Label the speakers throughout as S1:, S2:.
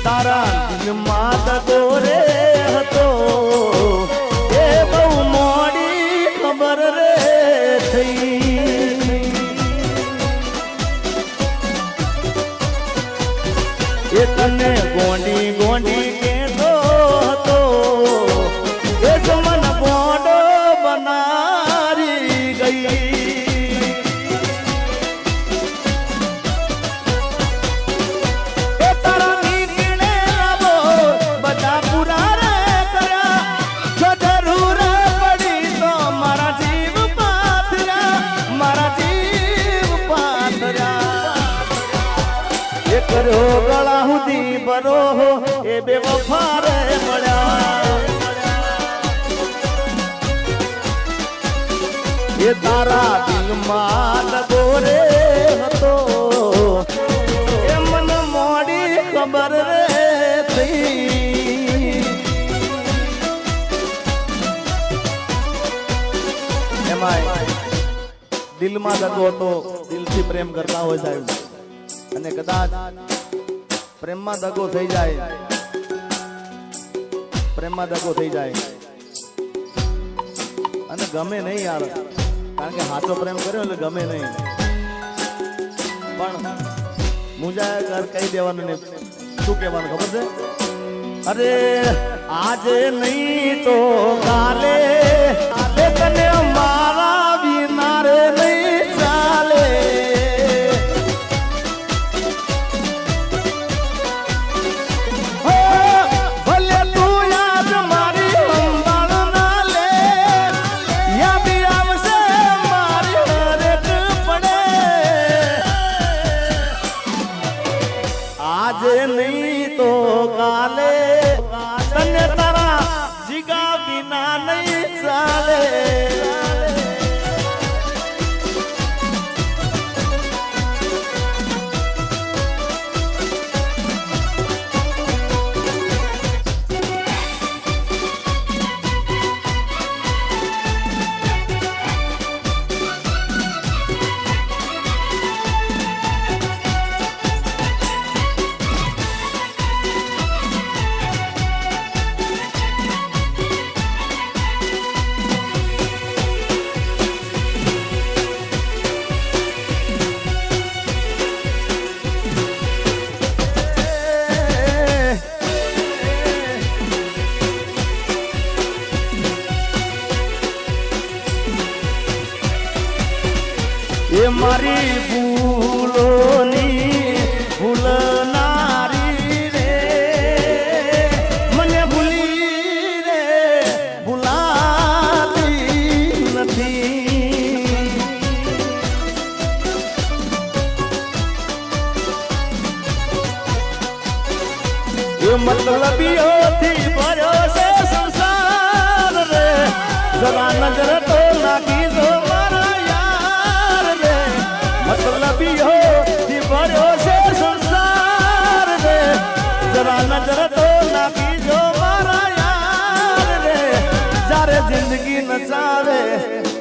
S1: તારા દિલમાં દગો રે હતો એ બહુ મોડી ખબર રે થઈ એ તને ગોંડી ગોંડી કેતો હતો એ જ મન ગોંડો બનારી ગઈ ગળા સુધી બરો એ બે વફા રે મળ્યા એ તારા દિલમાં દગો રે હતો એ મન મોડી ખબર રે થઈ એમાં દિલમાં દગો હતો દિલથી પ્રેમ કરતા હોય સાહેબ અને કદાચ પ્રેમમાં દગો થઈ જાય અને ગમે નહીં યાર કારણ કે સાચો પ્રેમ કર્યો એટલે ગમે નહીં પણ મુજા કહી દેવાનું ને શું કહેવાનું ખબર છે અરે આજે નહીં તો કાલે તને મારા વિના રે નહીં ચાલે नहीं तो काले तने तारा जिगा बिना नहीं चाले ये मारी भूलोनी भूलनारी रे मने भूली रे भूलाती નથી ये मतलबीઓથી ભર્યો છે સંસાર રે જરા નજર તો નાખી દો मतलबीओ થી ભર્યો છે સંસાર રે જરા નજર તો નાખી જો મારા યાર રે જ્યારે જિંદગી નચાવે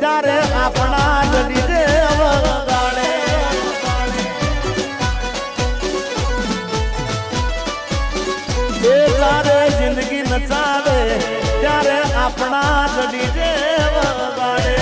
S1: ત્યારે આપણા જ લીધે વગાડે એ જ્યારે જિંદગી નચાવે ત્યારે આપણા જ લીધે વગાડે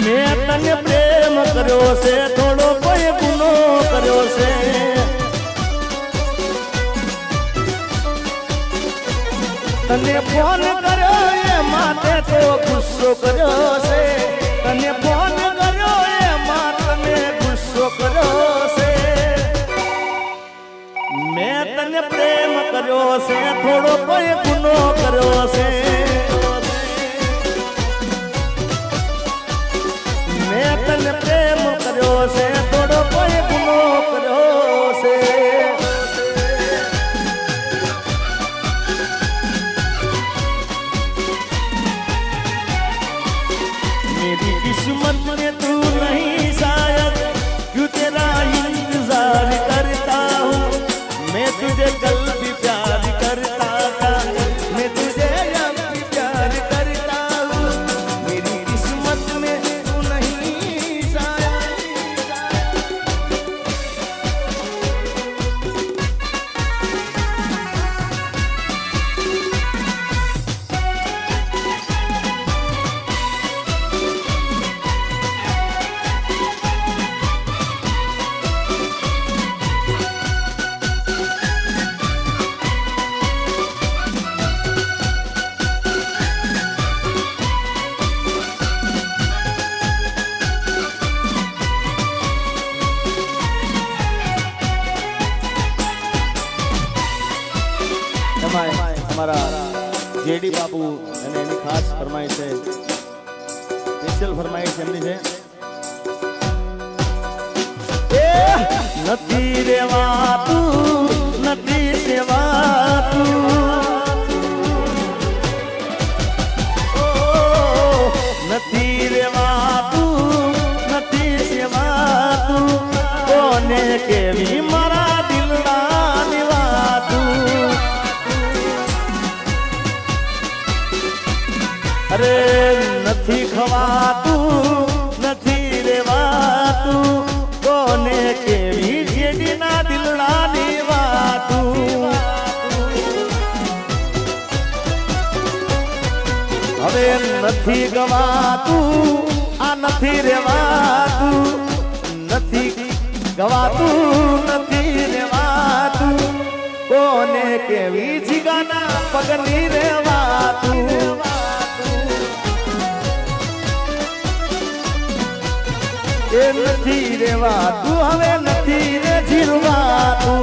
S1: मैं तने प्रेम कर्यो से थोड़ो कोई गुनो कर्यो से तने फोन कर्यो ये माते तो गुस्सो कर्यो से तने फोन कर्यो ये माते गुस्सो कर्यो से मैं तने प्रेम कर्यो से थोड़ो कोई गुनो कर्यो से मैं तने प्रेम कर्यो से थोड़ो कोई गुनो कर्यो से मेरी किस्मत में तू नहीं शायद क्यों तेरा અમારા જેડી બાપુ અને એની ખાસ ફરમાઈશ છે, સ્પેશિયલ ફરમાઈશ એમની છે નથી રેવાતું નથી સેવાતું નથી રેવાતું નથી સેવાતું કોને કેવી મારા દિલના નિવાતું અરે નથી ખવાતું નથી રેવાતું કોને કેવી જેડીના દિલના નિવાતું હવે નથી ગવાતું આ નથી રેવાતું નથી ગવાતું નથી રેવાતું કોને કેવી જીગાના પગની રેવાતું એ નથી રેવાતું હવે નથી રે જીરવાતું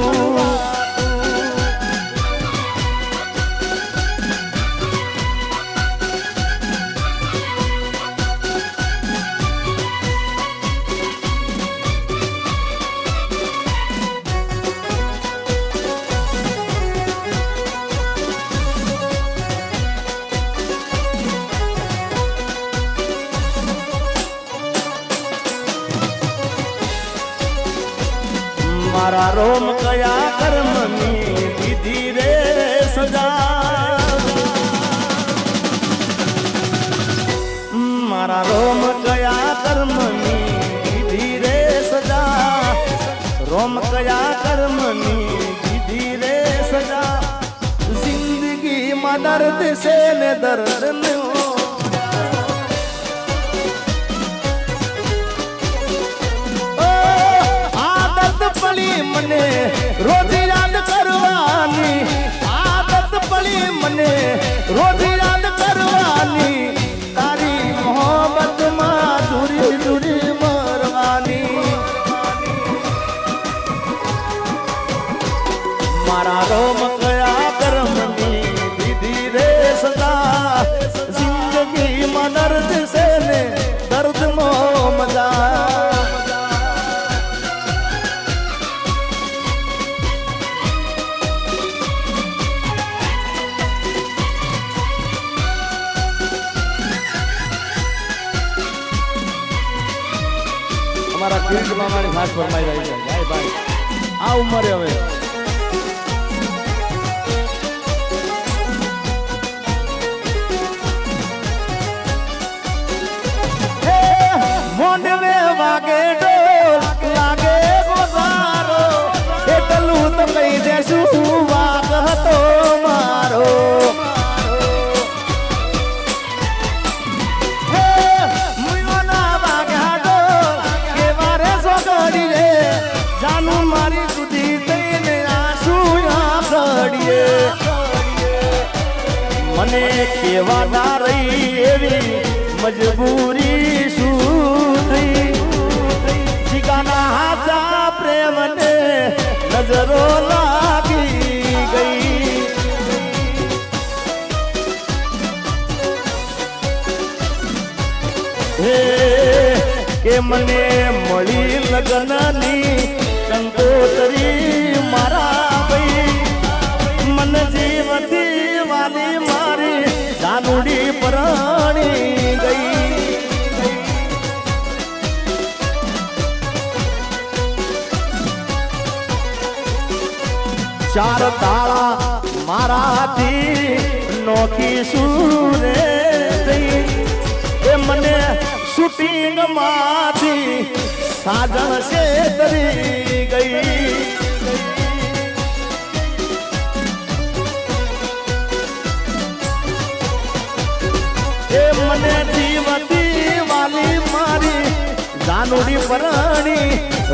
S1: મારા રોમ કયા કર્મની દીધી રે સજા મારા રોમ કયા કર્મની દીધી રે સજા રોમ કયા કર્મની દીધી રે સજા જિંદગીમાં દર્દ છે ને દર્દ મને રોજ યાદ કરવાની આદત પડી મને રોજ યાદ કરવાની તારી મોહબ્બતમાં દૂરી દૂરી મરવાની મારા રોમ કયા કર્મની દીધી રે સદા જિંદગીમાં દર્દ છે ને દર્દમાં મજા અમારા કિરીટ મામાની ખાસ ફરમાઈ રહી છે ભાઈ ભાઈ આ ઉંમરે હવે મોંડવે વાગે ઢોલ લાગે ગોસારો એટલું તો કહી દેશું વાગ હતો મારો મારી સુધી થઈને આંસુ આંખડીએ મને કેવા ના રહી એવી મજબૂરી શું થઈ જીગાના હાચા પ્રેમને નજરો લાગી ગઈ હે કે મને મળી લગ્નની કંકોતરી મારા ભાઈ મન જીવતી વાલી મારી જાનુડી પરણી ગઈ ચાર તાળા મારાથી નોખી સુરે થઈ એ મને શૂટિંગ માંથી સાજણ છે તરી ગઈ એ મને જીવતી વાલી મારી જાનુડી પરણી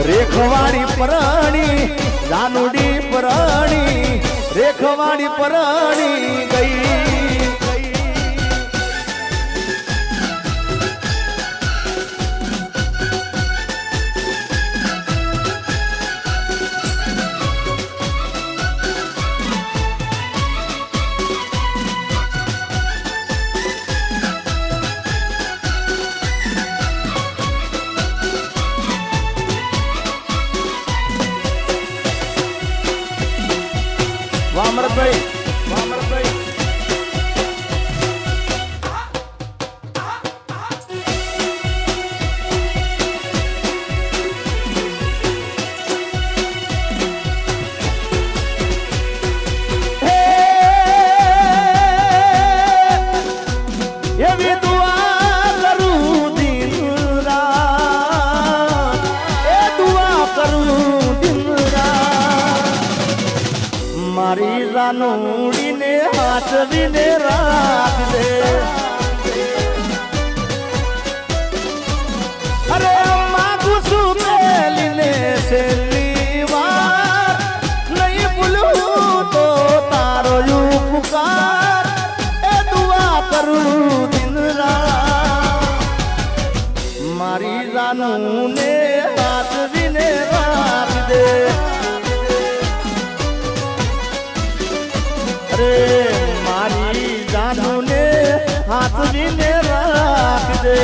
S1: રેખવાડી પરણી જાનુડી પરણી રેખવાડી પરણી ગઈ ભરતભાઈ વાહ ભરતભાઈ મારી રાનુડીને હાથવીને રાખજે અરે માગું છું મેલીને છેલ્લી વાર નહીં ભૂલું તો તારો ઉપકાર એ દુઆ કરું દિન રાત મારી રાનુને હાથવીને રાખજે મારી જાનુને હાથવીને રાખજે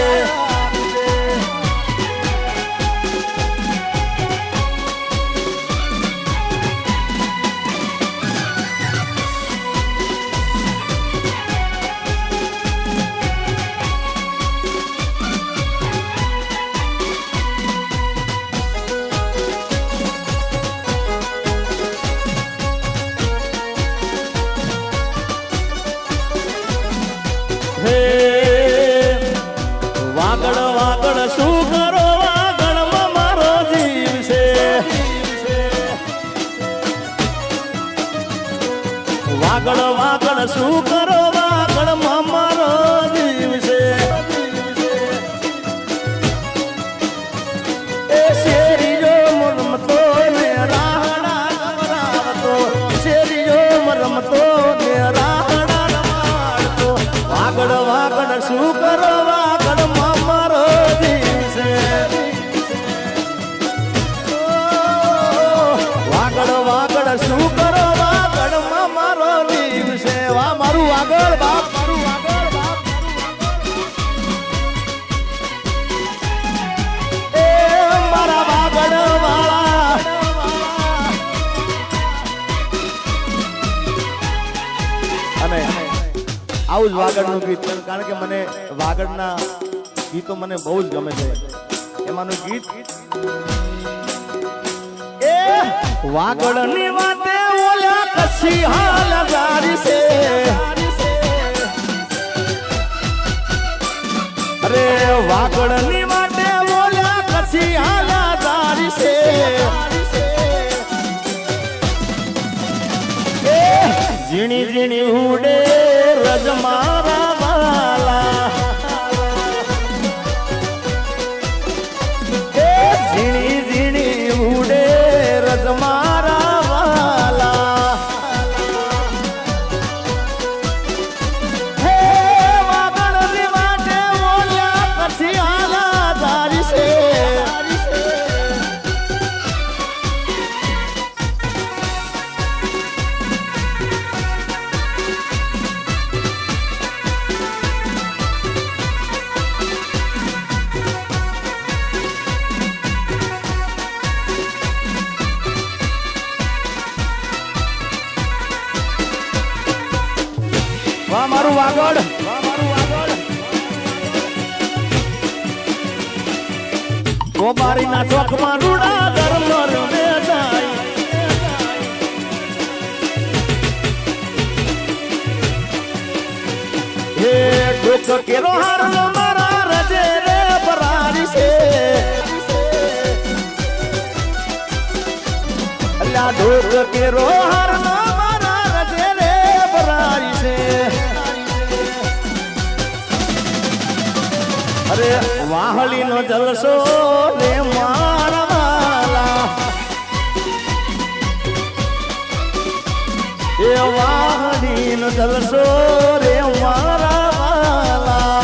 S1: વાગડ વાગડ શું કરો વાગડમાં મારો જીવ છે વાગડ વાગડ શું કરો વાગડમાં મારો જીવ છે એ શેરીઓ રમતો ને રાહડા રમતો શેરીઓ રમતો ને રાહડા રમાડતો વાગડ વાગડ શું કરો વાગડ મારો જીવ છે વાગડ વાગડ શું કરો વાગડ મારો જીવ છે વાહ મારું વાગડ બાપ મારું વાગડ બાપ એ મારા વાગડ વાળા અને આવું જ વાગડનું ગીત કારણ કે મને વાગડના ગીતો મને બહુ જ ગમે છે એમાંનું ગીત એ વાગડની વાતે ઓલા કસી હાલ ગારી છે અરે વાગડની વાતે ઓલા કસી હાલ ગારી છે એ ઝીણી ઝીણી ઉડે રજ મારા વાલા ઝીણી ઝીણી ઉડે રજ મારા વાલા હે વાગડની વાટે ઓલા કસી હાલા ધારી છે વાહ મારું વાગડ વાહ મારું વાગડ ગોબારીના ચોકમાં રૂડા ધર્મ રમે જાય હે ડોક કેરો હાર મારા રજે રે બરારી છે અલ્લા ડોક કેરો હાર મારા રજે રે બરારી છે અરે વાહળી નો જલસો રે મારા વાલા એ વાહળી નો જલસો રે મારા વાલા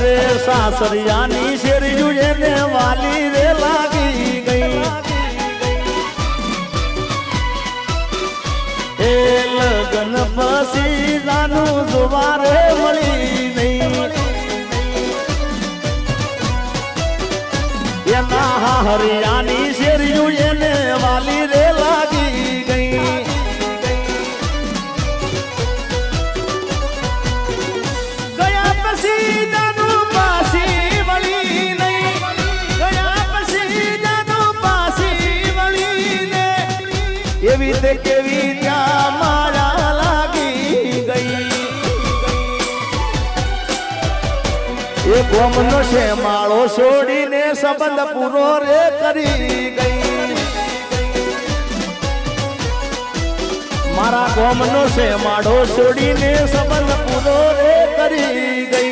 S1: અરે સાસરિયાની શેરિયું એને વાલી રે લાગી ગઈ એ લગન પછી જાનું જુવારે મળી નહીં એના હરિયાની શેરિયું એને વાલી રે લાગી ગઈ ગયા પછી જાનું પાછી વળી નહીં ગયા પછી જાનું પાછી વળી ને એવી તે કેવી ત્યાં મારા લાગી ગઈ એ ગોમનો છે માળો છોડીને સંબંધ પૂરો રે કરી ગઈ મારા ગોમનો છે માળો છોડીને સંબંધ પૂરો રે કરી ગઈ